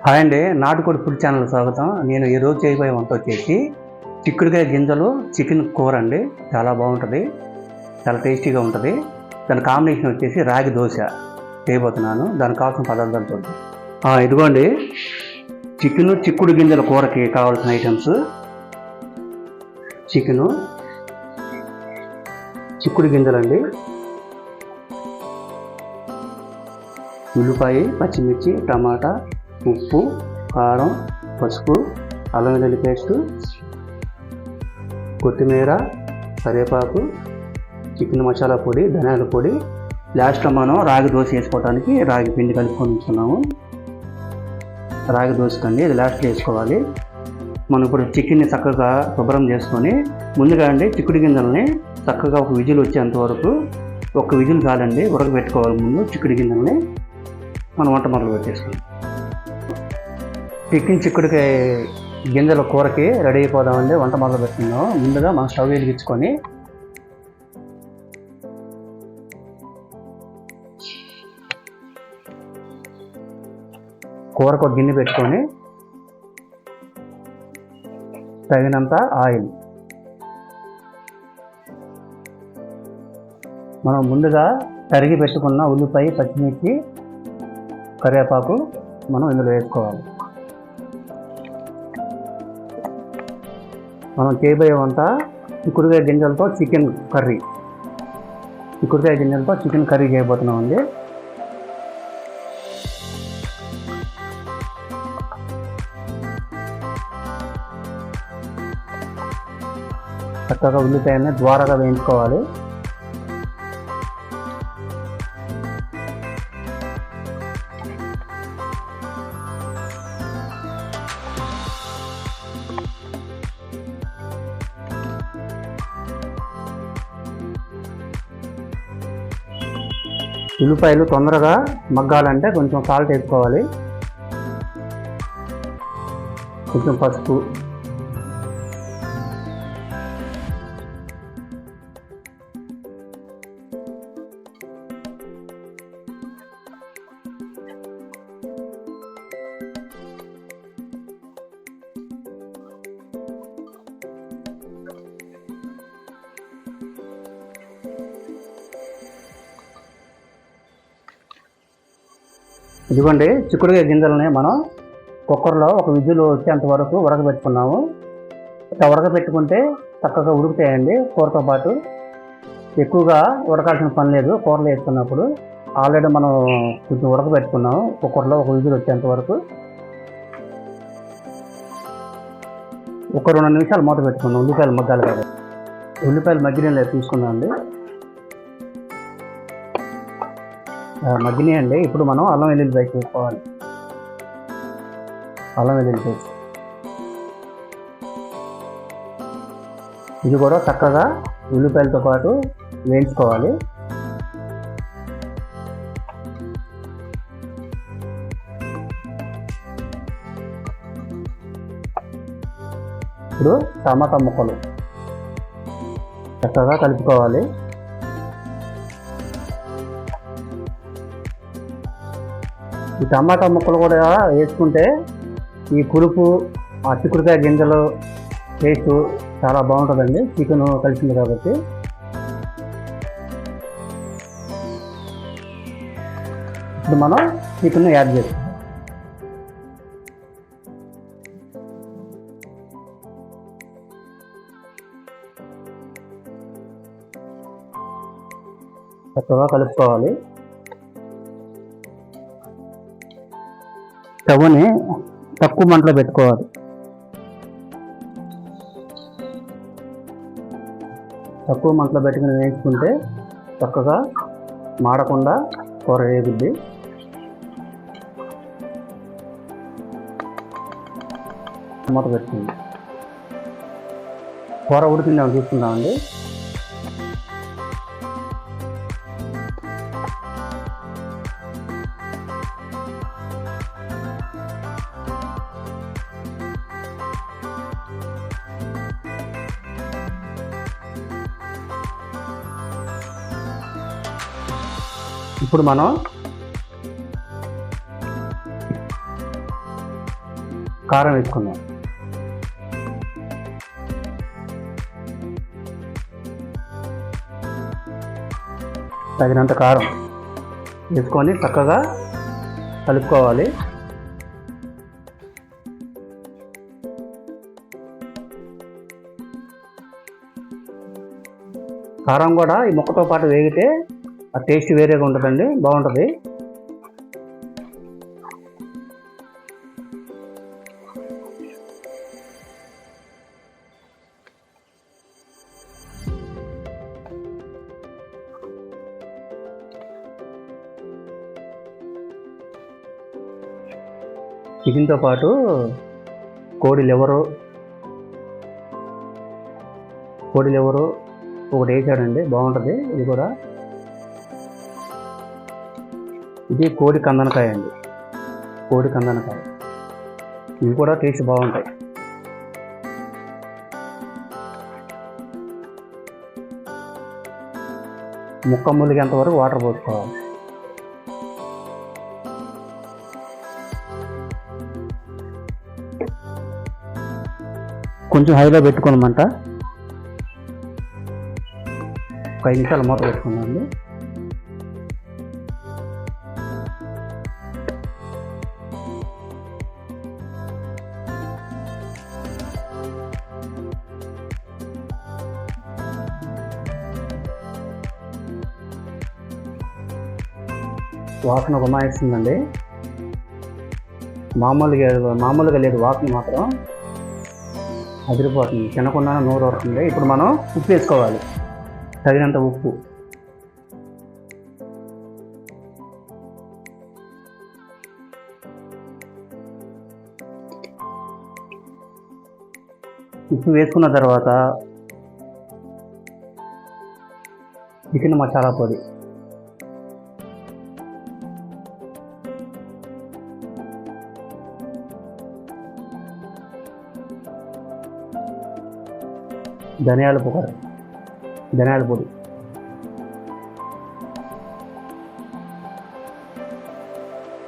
Hi అండి, నాటుకోడి food channel స్వాగతం. నేను ఈరోజు చేయబోయే వంట వచ్చేసి చిక్కుడుకాయ గింజలు చికెన్ కూర అండి. చాలా బాగుంటుంది, చాలా టేస్టీగా ఉంటుంది. దాని కాంబినేషన్ వచ్చేసి రాగి దోశ చేయబోతున్నాను. దానికి కావాల్సిన పదార్థాలు చూద్దాం. ఇదిగోండి చిక్కుడు గింజల కూరకి కావాల్సిన ఐటమ్స్: చిక్కుడు గింజలండి, ఉల్లిపాయ, పచ్చిమిర్చి, టమాటా, ఉప్పు, కారం, పసుపు, అల్లం వెల్లుల్లి పేస్టు, కొత్తిమీర, కరివేపాకు, చికెన్ మసాలా పొడి, ధనియాల పొడి. లాస్ట్లో మనం రాగి దోశ వేసుకోవడానికి రాగి పిండి కలుపుకొని ఉంచుకున్నాము. రాగి దోశకండి ఇది లాస్ట్లో వేసుకోవాలి. మనం ఇప్పుడు చికెన్ని చక్కగా శుభ్రం చేసుకొని ముందుగా అండి చిక్కుడు గింజల్ని చక్కగా ఒక విజిల్ వచ్చేంత వరకు, ఒక విజిల్ చాలండి, ఉడకబెట్టుకోవాలి. ముందు చిక్కుడు గింజల్ని మనం వంట మొదలు పెట్టేసుకుందాం. చిక్కుడుకాయ గింజల కూరకి రెడీ అయిపోదామండి. వంట మొదలు పెట్టుకుందాం. ముందుగా మనం స్టవ్ వెలిగించుకొని కూరకు ఒక గిన్నె పెట్టుకొని తగినంత ఆయిల్, మనం ముందుగా తరిగి పెట్టుకున్న ఉల్లిపాయ, పచ్చిమిర్చి, కరివేపాకు మనం ఇందులో వేసుకోవాలి. మనం చేయబోయే వంట చిక్కుడుకాయ గింజలతో చికెన్ కర్రీ చేయబోతున్నామండి. చక్కగా ఉల్లిపాయని ద్వారాగా వేయించుకోవాలి. ఉల్లిపాయలు తొందరగా మగ్గాలంటే కొంచెం సాల్ట్ వేసుకోవాలి, కొంచెం పసుపు, ఇదిగోండి చిక్కుడుకాయ గింజలని మనం కుక్కర్లో ఒక విజిల్ వచ్చేంత వరకు ఉడకబెట్టుకున్నాము. ఇట్లా ఉడకబెట్టుకుంటే చక్కగా ఉడుకుతాయండి. కూరతో పాటు ఎక్కువగా ఉడకాల్సిన పని లేదు. కూరలో వేసుకున్నప్పుడు ఆల్రెడీ మనం కొంచెం ఉడకబెట్టుకున్నాము కుక్కర్లో ఒక విజిల్ వచ్చేంత వరకు. ఒక 2 నిమిషాలు మూత పెట్టుకున్నాం, ఉల్లిపాయలు మగ్గాలి కదా. ఉల్లిపాయలు మగ్గిన తీసుకున్నాం అండి, మగ్గినాయండి. ఇప్పుడు మనం అల్లం వెల్లుల్లి పేస్ట్ వేసుకోవాలి. అల్లం వెల్లుల్లి పేస్ట్ ఇది కూడా చక్కగా ఉల్లిపాయలతో పాటు వేయించుకోవాలి. ఇప్పుడు టమాటా ముక్కలు చక్కగా కలుపుకోవాలి. ఈ టమాటా ముక్కలు కూడా వేసుకుంటే ఈ పులుపు, ఆ చిక్కుడుకాయ గింజలు టేస్ట్ చాలా బాగుంటుందండి. చికెన్ కలిసింది కాబట్టి. ఇప్పుడు మనం చికెన్ యాడ్ చేస్తాం. చక్కగా కలుపుకోవాలి. స్టవ్ని తక్కువ మంటలో పెట్టుకోవాలి. తక్కువ మంటలో పెట్టుకుని వేయించుకుంటే చక్కగా మాడకుండా కూర వేగుద్ది. మూత పెట్టుకుంది. కూర ఉడికిందేమో చూసుకుందామండి. ఇప్పుడు మనం కారం వేసుకుందాం. తగినంత కారం వేసుకొని చక్కగా కలుపుకోవాలి. కారం కూడా ఈ ముక్కతో పాటు వేగితే ఆ టేస్ట్ వేరేగా ఉంటుందండి, బాగుంటుంది. చికెన్తో పాటు కోడి లివరు ఒకటి వేసాడండి, బాగుంటుంది. ఇది కూడా ఇది కోడి కందనకాయ అండి, ఇవి కూడా టేస్ట్ బాగుంటాయి. ముక్క ములిగేంత వరకు వాటర్ పోసుకోవాలి. కొంచెం హైలో పెట్టుకోనమంట. ఒక 5 నిమిషాలు మూత పెట్టుకుందామండి. వాసన గుమాయిస్తుందండి, మామూలుగా లేదు, వాసన మాత్రం అదిరిపోతుంది. తినకుండా నోరు వస్తుంది. ఇప్పుడు మనం ఉప్పు వేసుకోవాలి, తగినంత ఉప్పు. ఉప్పు వేసుకున్న తర్వాత చికెన్ మసాలా పొడి, ధనియాల పొడి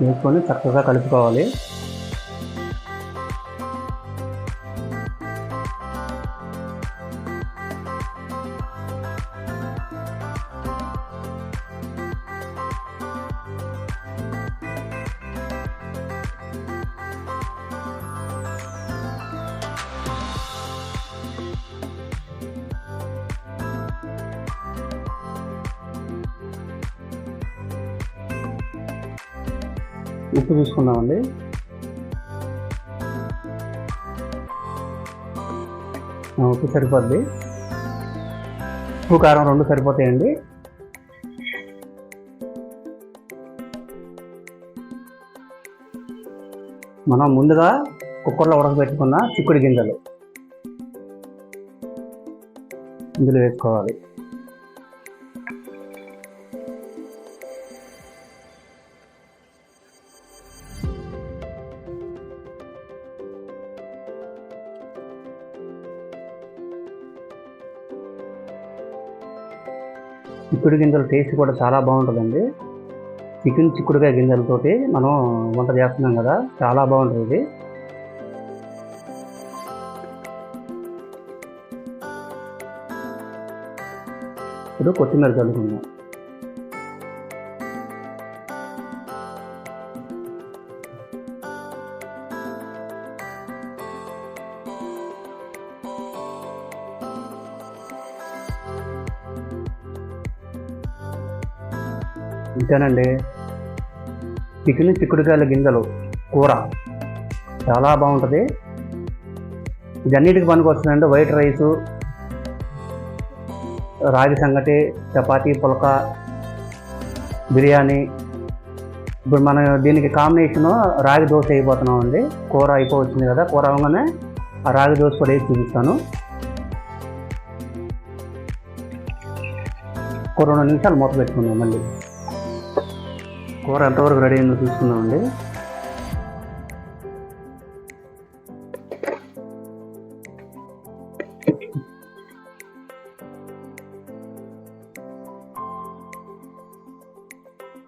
వేసుకొని చక్కగా కలుపుకోవాలి. ఉప్పు చూసుకుందామండి. ఉప్పు సరిపోద్ది. ఉప్పు కారం 2 సరిపోతాయండి. మనం ముందుగా కుక్కర్లో ఉడకబెట్టుకున్న చిక్కుడు గింజలు ఇందులో వేసుకోవాలి. చిక్కుడు గింజల టేస్ట్ కూడా చాలా బాగుంటుందండి. చిక్కుడుకాయ గింజలతోటి మనం వంట చేస్తున్నాం కదా, చాలా బాగుంటుంది ఇది. ఇప్పుడు కొత్తిమీర చల్లుకుందాం. ఇంతేనండి, చిక్కుడుకాయల గింజలు కూర చాలా బాగుంటుంది. ఇది అన్నిటికి పనికి వస్తుందండి. వైట్ రైసు, రాగి సంగటి, చపాతీ, పుల్కా, బిర్యానీ. ఇప్పుడు మనం దీనికి కాంబినేషను రాగి దోశ అయిపోతున్నాం అండి. కూర అయిపోవచ్చింది కదా, కూర అవగానే ఆ రాగి దోశ కూడా వేసి చూపిస్తాను. ఒక 2 నిమిషాలు మూత పెట్టుకుందాం. మళ్ళీ కూర ఎంతవరకు రెడీ అయిందో చూసుకుందామండి.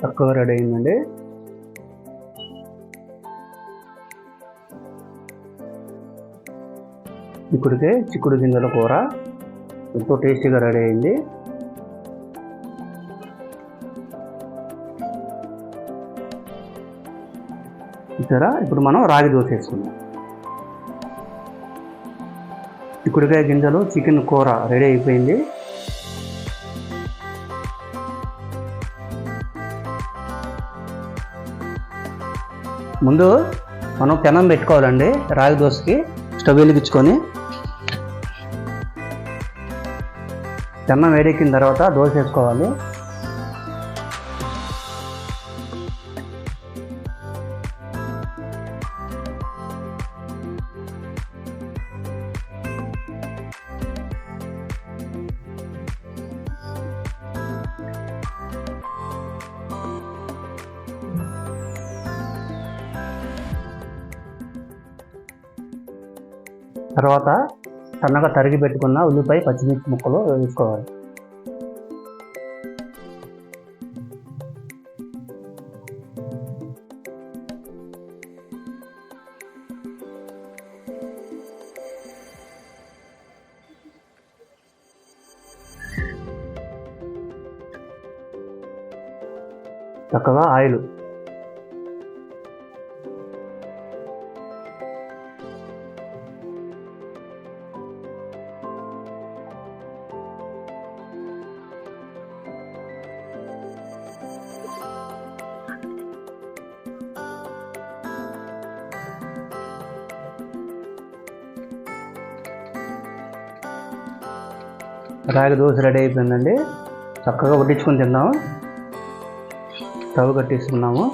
చక్కగా రెడీ అయిందండి. చిక్కుడు గింజల కూర ఎంతో టేస్టీగా రెడీ అయింది. చూసారా, ఇప్పుడు మనం రాగి దోశ వేసుకుందాం. చిక్కుడుకాయ గింజలు చికెన్ కూర రెడీ అయిపోయింది. ముందు మనం పెనం పెట్టుకోవాలండి. రాగి దోశకి స్టవ్ వెలిగించుకొని పెనం వేడెక్కిన తర్వాత దోశ వేసుకోవాలి. తర్వాత సన్నగా తరిగి పెట్టుకున్న ఉల్లిపాయ పచ్చిమిర్చి ముక్కలు వేసుకోవాలి. చక్కగా ఆయిల్ రాగి దోశ రెడీ అయిపోయిందండి. చక్కగా వడ్డించుకొని తిన్నాము. స్టవ్ కట్టేసుకున్నాము.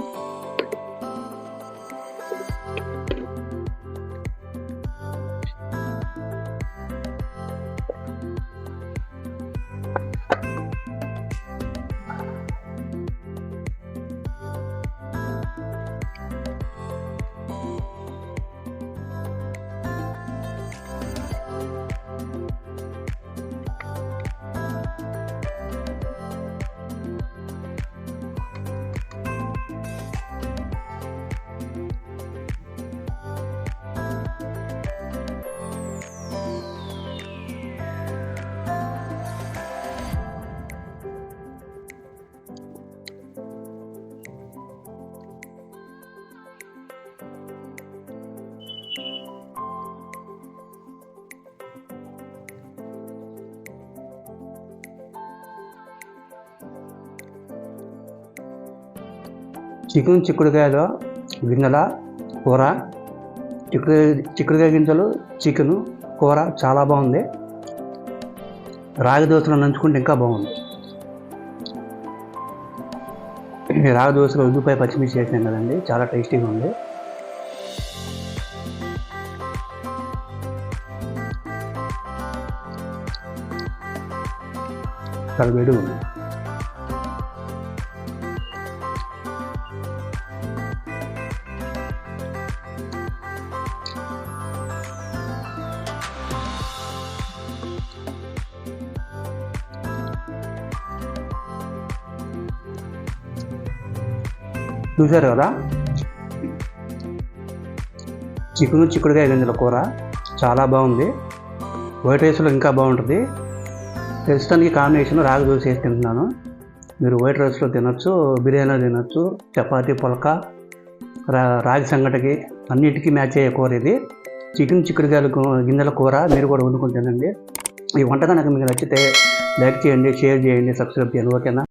చిక్కుడుకాయల గింజల కూర, చిక్కుడుకాయ గింజలు చికెను కూర చాలా బాగుంది. రాగి దోశలో నంచుకుంటే ఇంకా బాగుంది. రాగి దోశలో ఉల్లిపాయ పచ్చిమిర్చి వేసాం కదండి, చాలా టేస్టీగా ఉంది. చాలా వేడిగా ఉంది. చూసారు కదా, చిక్కుడుకాయ గింజల కూర చాలా బాగుంది. వైట్ రైస్లో ఇంకా బాగుంటుంది. ప్రస్తుతానికి కాంబినేషన్ రాగి దోశ వేసి తింటున్నాను. మీరు వైట్ రైస్లో తినొచ్చు, బిర్యానీలో తినొచ్చు, చపాతీ పుల్క, రాగి సంగటికి అన్నిటికీ మ్యాచ్ అయ్యే కూర ఇది. చిక్కుడుకాయల గింజల కూర మీరు కూడా వండుకొని తినండి. ఈ వంట కనుక మీకు నచ్చితే లైక్ చేయండి, షేర్ చేయండి, సబ్స్క్రైబ్ చేయండి. ఓకేనా?